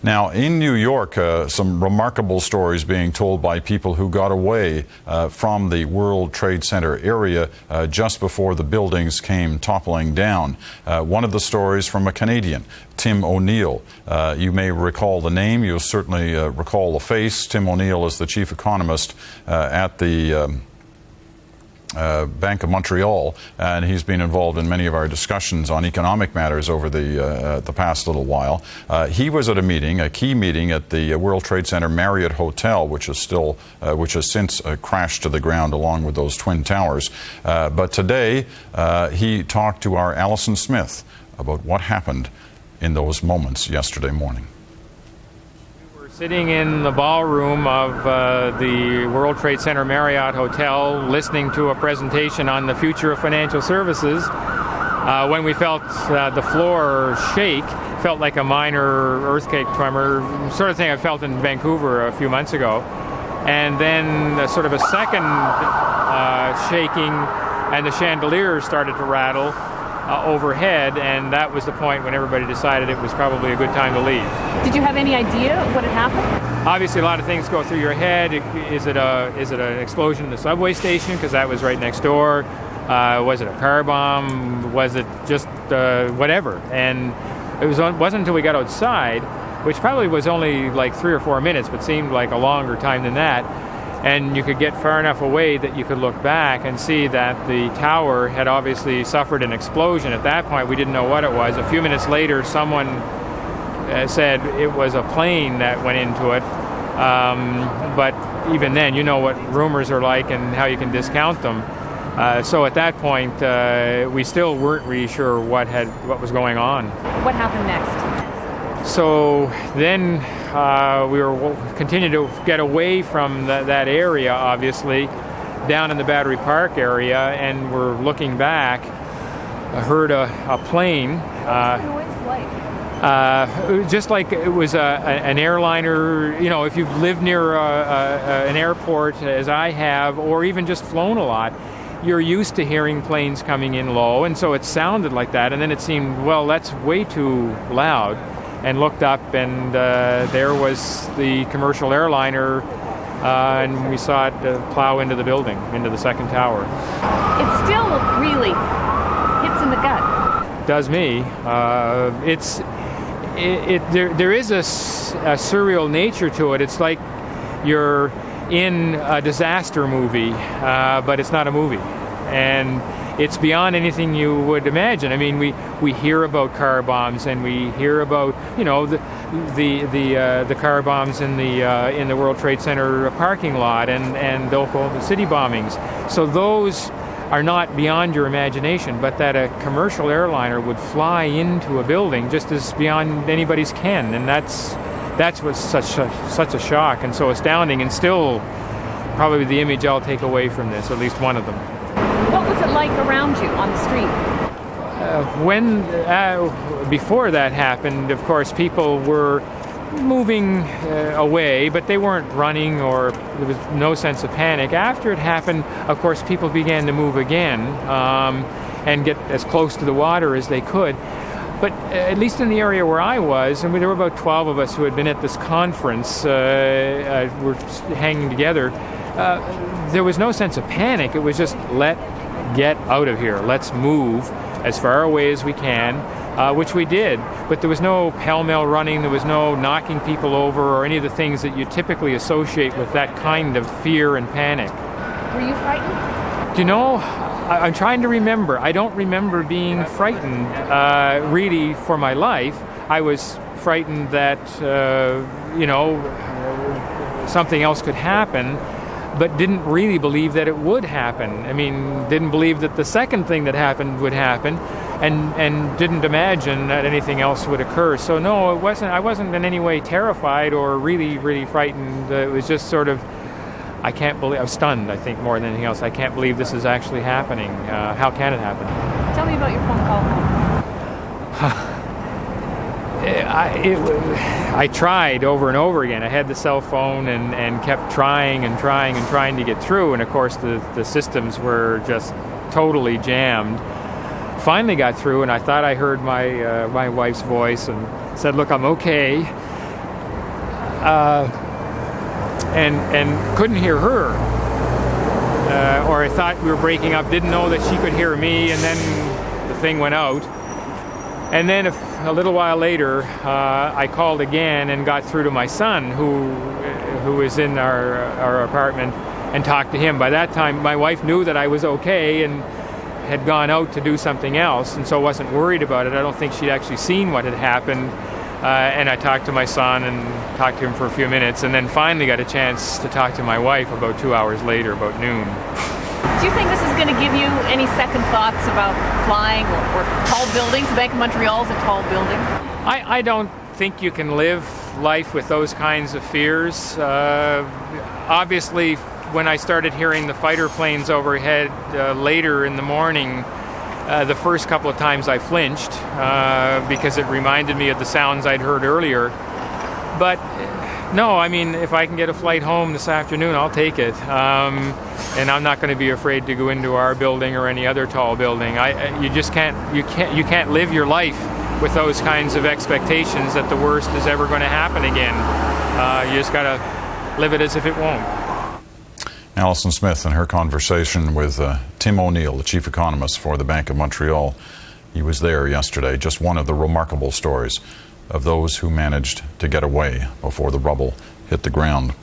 Now, in New York, some remarkable stories being told by people who got away from the World Trade Center area just before the buildings came toppling down. One of the stories from a Canadian, Tim O'Neill. You may recall the name. You'll certainly recall the face. Tim O'Neill is the chief economist at the Bank of Montreal, and he's been involved in many of our discussions on economic matters over the past little while. He was at a key meeting at the World Trade Center Marriot Hotel, which has since crashed to the ground along with those twin towers. But today he talked to our Alison Smith about what happened in those moments yesterday morning. Sitting in the ballroom of the World Trade Center Marriott Hotel, listening to a presentation on the future of financial services, when we felt the floor shake. Felt like a minor earthquake tremor, sort of thing I felt in Vancouver a few months ago. And then sort of a second shaking, and the chandeliers started to rattle overhead, and that was the point when everybody decided it was probably a good time to leave. Did you have any idea what had happened? Obviously, a lot of things go through your head. Is it an explosion in the subway station, because that was right next door? Was it a car bomb? Was it just whatever? And it wasn't until we got outside, which probably was only like 3 or 4 minutes, but seemed like a longer time than that, and you could get far enough away that you could look back and see that the tower had obviously suffered an explosion. At that point, we didn't know what it was. A few minutes later, someone said it was a plane that went into it. But even then, you know what rumors are like and how you can discount them. So at that point, we still weren't really sure what was going on. What happened next? So then we were continuing to get away from that area, obviously, down in the Battery Park area, and we're looking back. I heard a plane. What was the noise like? Just like it was an airliner. You know, if you've lived near an airport, as I have, or even just flown a lot, you're used to hearing planes coming in low, and so it sounded like that. And then it seemed, well, that's way too loud. And looked up, and there was the commercial airliner, and we saw it plow into the building, into the second tower. It still really hits in the gut. Does me. There is a surreal nature to it. It's like you're in a disaster movie, but it's not a movie. And it's beyond anything you would imagine. I mean, we hear about car bombs, and we hear about, you know, the car bombs in the World Trade Center parking lot, and the Oklahoma City bombings. So those are not beyond your imagination, but that a commercial airliner would fly into a building just as beyond anybody's ken, and that's what's such a shock and so astounding, and still probably the image I'll take away from this, at least one of them. What was it like around you on the street? Before that happened, of course, people were moving away, but they weren't running, or there was no sense of panic. After it happened, of course, people began to move again and get as close to the water as they could. But at least in the area where I was, and there were about 12 of us who had been at this conference, were hanging together, there was no sense of panic. It was just, get out of here. Let's move as far away as we can, which we did. But there was no pell-mell running. There was no knocking people over or any of the things that you typically associate with that kind of fear and panic. Were you frightened? Do you know, I'm trying to remember. I don't remember being frightened really for my life. I was frightened that, something else could happen, but didn't really believe that it would happen. I mean, didn't believe that the second thing that happened would happen, and didn't imagine that anything else would occur. So no, I wasn't in any way terrified or really, really frightened. It was just sort of, I was stunned, I think, more than anything else. I can't believe this is actually happening. How can it happen? Tell me about your phone call home. I tried over and over again. I had the cell phone and kept trying to get through. And of course, the systems were just totally jammed. Finally got through, and I thought I heard my wife's voice and said, "Look, I'm okay." and couldn't hear her. Or I thought we were breaking up, didn't know that she could hear me, and then the thing went out. And then a little while later, I called again and got through to my son, who was in our apartment, and talked to him. By that time, my wife knew that I was okay and had gone out to do something else, and so wasn't worried about it. I don't think she'd actually seen what had happened. And I talked to my son and talked to him for a few minutes, and then finally got a chance to talk to my wife about 2 hours later, about noon. Do you think this is going to give you any second thoughts about flying or tall buildings? The Bank of Montreal is a tall building. I don't think you can live life with those kinds of fears. Obviously, when I started hearing the fighter planes overhead later in the morning, the first couple of times I flinched because it reminded me of the sounds I'd heard earlier. But no, I mean, if I can get a flight home this afternoon, I'll take it. And I'm not going to be afraid to go into our building or any other tall building. You just can't live your life with those kinds of expectations that the worst is ever going to happen again. You just got to live it as if it won't. Alison Smith in her conversation with Tim O'Neill, the chief economist for the Bank of Montreal. He was there yesterday, just one of the remarkable stories of those who managed to get away before the rubble hit the ground.